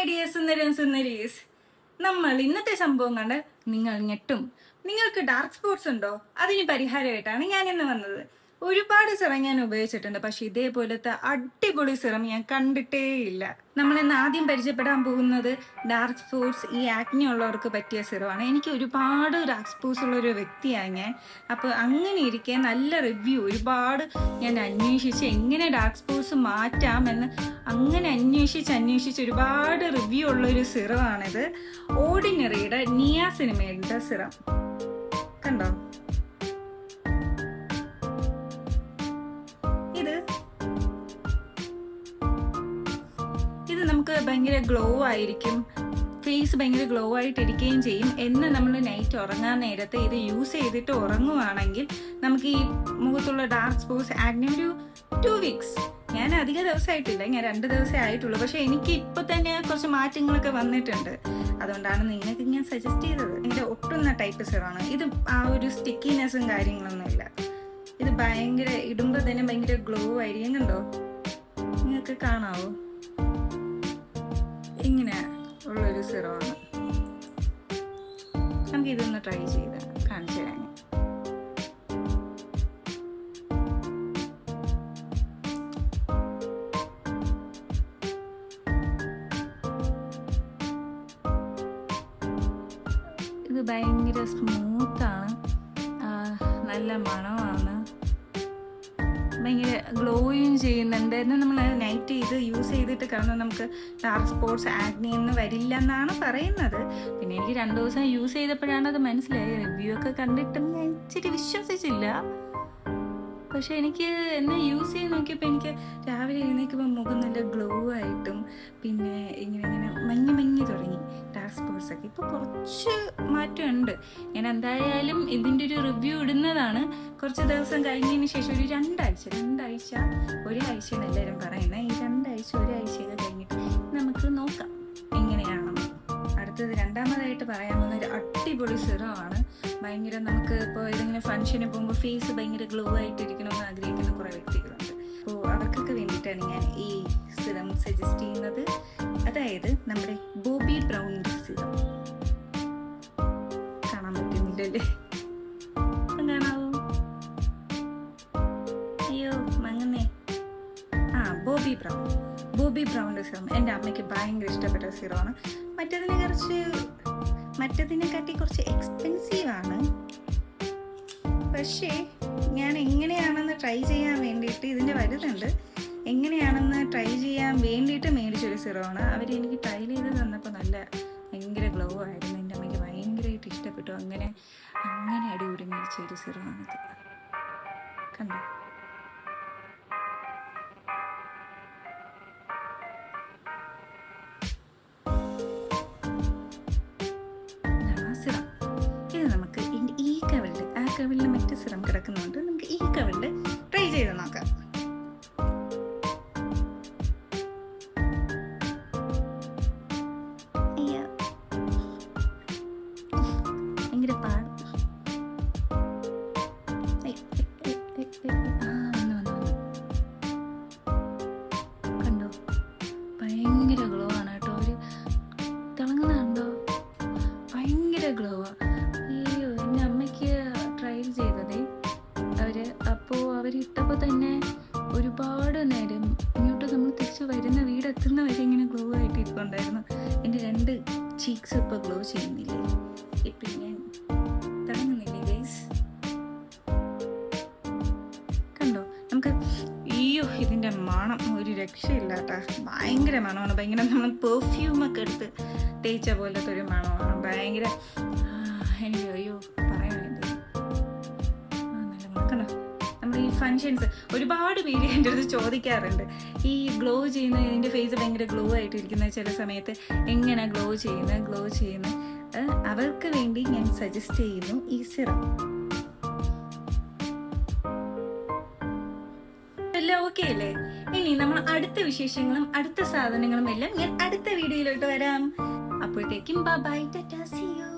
Dear സുന്ദരീസ്, നമ്മൾ ഇന്നത്തെ സംഭവം കണ്ട് നിങ്ങൾ ഞെട്ടും. നിങ്ങൾക്ക് ഡാർക്ക് സ്പോട്ട്സ് ഉണ്ടോ? അതിന് പരിഹാരമായിട്ടാണ് ഞാൻ ഇന്ന് വന്നത്. ഒരുപാട് സിറം ഞാൻ ഉപയോഗിച്ചിട്ടുണ്ട്, പക്ഷെ ഇതേപോലത്തെ അടിപൊളി സിറം ഞാൻ കണ്ടിട്ടേ ഇല്ല. നമ്മളിന്ന് ആദ്യം പരിചയപ്പെടാൻ പോകുന്നത് ഡാർക്ക് സ്പോട്ട്സ്, ഈ ആക്നി ഉള്ളവർക്ക് പറ്റിയ സിറമാണ്. എനിക്ക് ഒരുപാട് ഡാർക്ക് സ്പോട്ട്സ് ഉള്ളൊരു വ്യക്തിയാണ് ഞാൻ. അപ്പോൾ അങ്ങനെ ഇരിക്കെ നല്ല റിവ്യൂ ഒരുപാട് ഞാൻ അന്വേഷിച്ച് എങ്ങനെ ഡാർക്ക് സ്പോട്ട്സ് മാറ്റാമെന്ന് അങ്ങനെ അന്വേഷിച്ച് ഒരുപാട് റിവ്യൂ ഉള്ളൊരു സിറമാണിത്. ഓർഡിനറിയുടെ നിയാസിനിമേഡിന്റെ സിറം കണ്ടോ? ഇത് നമുക്ക് ഭയങ്കര ഗ്ലോ ആയിരിക്കും, ഫേസ് ഭയങ്കര ഗ്ലോ ആയിട്ടിരിക്കുകയും ചെയ്യും. എന്ന് നമ്മൾ നൈറ്റ് ഉറങ്ങാൻ നേരത്തെ ഇത് യൂസ് ചെയ്തിട്ട് ഉറങ്ങുവാണെങ്കിൽ നമുക്ക് ഈ മുഖത്തുള്ള ഡാർക്ക് സ്പോട്ട്സ് ആക്നെ ഒരു 2 വീക്സ്, ഞാൻ അധിക ദിവസമായിട്ടില്ല, ഞാൻ 2 ദിവസമേ ആയിട്ടുള്ളൂ, പക്ഷെ എനിക്ക് ഇപ്പൊ തന്നെ കുറച്ച് മാറ്റങ്ങളൊക്കെ വന്നിട്ടുണ്ട്. അതുകൊണ്ടാണ് നിങ്ങൾക്ക് ഞാൻ സജസ്റ്റ് ചെയ്തത്. ഇതിന്റെ ഒട്ടുന്ന ടൈപ്പ് സിറമാണ് ഇത്. ആ ഒരു സ്റ്റിക്കിനെസ്സും കാര്യങ്ങളൊന്നും ഇല്ല. ഇത് ഭയങ്കര ഇടുമ്പോൾ തന്നെ ഭയങ്കര ഗ്ലോ ആയിരിക്കും. കണ്ടോ? നിങ്ങൾക്ക് കാണാവോ? ഇങ്ങനെ ഉള്ളൊരു സിറമാണ്. നമുക്ക് ഇതൊന്ന് ട്രൈ ചെയ്ത് കാണിച്ചു തരാം. ഇത് ഭയങ്കര സ്മൂത്താണ്, നല്ല മണമാണ്, ഭയങ്കര ഗ്ലോയും ചെയ്യുന്നുണ്ട്. എന്നാൽ നമ്മൾ നൈറ്റ് ഇത് യൂസ് ചെയ്തിട്ട് കിടന്നാൽ നമുക്ക് ഡാർക്ക് സ്പോട്ട്സ് ആക്നി ഒന്നും വരില്ല എന്നാണ് പറയുന്നത്. പിന്നെ എനിക്ക് 2 ദിവസം യൂസ് ചെയ്തപ്പോഴാണ് അത് മനസ്സിലായത്. റിവ്യൂ ഒക്കെ കണ്ടിട്ടും ഞാൻ ഇച്ചിരി വിശ്വസിച്ചില്ല. പക്ഷെ എനിക്ക് എന്നെ യൂസ് ചെയ്ത് നോക്കിയപ്പോൾ എനിക്ക് രാവിലെ എഴുന്നേൽക്കുമ്പോൾ മുഖം നല്ല ഗ്ലോ ആയിട്ടും പിന്നെ ഇങ്ങനെ മങ്ങി തുടങ്ങി ഡാർക്ക് സ്പോട്ട്സ് ഒക്കെ. ഇപ്പോൾ കുറച്ച് മാറ്റമുണ്ട്. ഞാൻ എന്തായാലും ഇതിൻ്റെ ഒരു റിവ്യൂ ഇടുന്നതാണ്. കുറച്ച് ദിവസം കഴിഞ്ഞതിന് ശേഷം ഒരു 2 ആഴ്ച ഒരാഴ്ചയാണ് എല്ലാവരും പറയുന്നത്. ഈ 2 ആഴ്ച ഒരാഴ്ചയൊക്കെ കഴിഞ്ഞിട്ട് നമുക്ക് നോക്കാം എങ്ങനെയാണെന്ന്. അടുത്തത് രണ്ടാമതായിട്ട് പറയാൻ പോകുന്ന ഒരു അടിപൊളി സിറമാണ്. ഭയങ്കര നമുക്ക് ഇപ്പോൾ ഏതെങ്കിലും ഫംഗ്ഷന് പോകുമ്പോൾ ഫേസ് ഭയങ്കര ഗ്ലോ ആയിട്ടിരിക്കണമെന്ന് ആഗ്രഹിക്കുന്ന കുറേ വ്യക്തികളുണ്ട്. അപ്പോൾ അവർക്കൊക്കെ വേണ്ടിയിട്ടാണ് ഞാൻ ഈ സിറം സജസ്റ്റ് ചെയ്യുന്നത്. അതായത് നമ്മുടെ ബോബി ബ്രൗണിൻ്റെ സിറം. കാണാൻ പറ്റുന്നില്ലല്ലേ? കാണാവോ? അയ്യോ മങ്ങന്നേ. ബോബി ബ്രൗണിൻ്റെ സിറം എൻ്റെ അമ്മയ്ക്ക് ഭയങ്കര ഇഷ്ടപ്പെട്ട സിറമാണ്. മറ്റതിനെക്കാട്ടി കുറച്ച് എക്സ്പെൻസീവാണ്. പക്ഷേ ഞാൻ എങ്ങനെയാണെന്ന് ട്രൈ ചെയ്യാൻ വേണ്ടിയിട്ട്, ഇതിൻ്റെ വരുന്നുണ്ട്, എങ്ങനെയാണെന്ന് ട്രൈ ചെയ്യാൻ വേണ്ടിയിട്ട് മേടിച്ചൊരു സിറമാണ്. അവരെനിക്ക് ട്രൈ ചെയ്ത് തന്നപ്പോൾ ഭയങ്കര ഗ്ലോ ആയിരുന്നു. എൻ്റെ അമ്മയ്ക്ക് ഭയങ്കരമായിട്ട് ഇഷ്ടപ്പെട്ടു. അങ്ങനെ അടിപൊളി മേടിച്ചൊരു സിറമാണിത്. കണ്ടോ? കവിളിൽ മറ്റ് സിറം കിടക്കുന്നുണ്ട്. നമുക്ക് ഈ കവിളിൽ ട്രൈ ചെയ്ത് നോക്കാം. ഭയങ്കര പാട്. കണ്ടോ? ഭയങ്കര ഗ്ലോ ആണ് കേട്ടോ. ഒരു തിളങ്ങുന്നുണ്ടോ? ഭയങ്കര ഗ്ലോ ആ. അയ്യോ, എൻ്റെ അമ്മയ്ക്ക് ട്രയൽ ചെയ്തതേ അവരിട്ടപ്പോൾ തന്നെ ഒരുപാട് നേരം ഇങ്ങോട്ട് നമ്മൾ തിരിച്ച് വരുന്ന വീടെത്തുന്ന വരെ ഇങ്ങനെ ഗ്ലോ ആയിട്ട് ഇരിപ്പുണ്ടായിരുന്നു. എൻ്റെ 2 ചീക്സ് ഇപ്പോൾ ഗ്ലോ ചെയ്യുന്നില്ലേ? ഇപ്പം ഞാൻ തിളങ്ങുന്നില്ലേ ഗൈസ്? കണ്ടോ? നമുക്ക് ഇതിൻ്റെ മണം ഒരു രക്ഷയില്ല കേട്ടോ. ഭയങ്കര മണമാണ്. ഭയങ്കര നമ്മൾ പെർഫ്യൂമൊക്കെ എടുത്ത് തേച്ച പോലത്തെ ഒരു മണമാണ്. ഭയങ്കര എനിക്ക് പറയാൻ വേണ്ടി നല്ല മണക്കണോ? നമ്മൾ ഈ ഫങ്ഷൻസ് ഒരുപാട് പേര് എൻ്റെ അടുത്ത് ചോദിക്കാറുണ്ട്, ഈ ഗ്ലോ ചെയ്യുന്ന ഇതിൻ്റെ ഫേസ് ഭയങ്കര ഗ്ലോ ആയിട്ടിരിക്കുന്ന ചില സമയത്ത് എങ്ങനെ ഗ്ലോ ചെയ്യുന്നത് അവർക്ക് വേണ്ടി ഞാൻ സജസ്റ്റ് ചെയ്യുന്നു ഈ സിറം. എല്ലാം ഓക്കെ അല്ലേ? ഇനി നമ്മൾ അടുത്ത വിശേഷങ്ങളും അടുത്ത സാധനങ്ങളും എല്ലാം ഞാൻ അടുത്ത വീഡിയോയിലോട്ട് വരാം. അപ്പോഴത്തേക്കും ബൈ, ടാറ്റാ, സീ യു.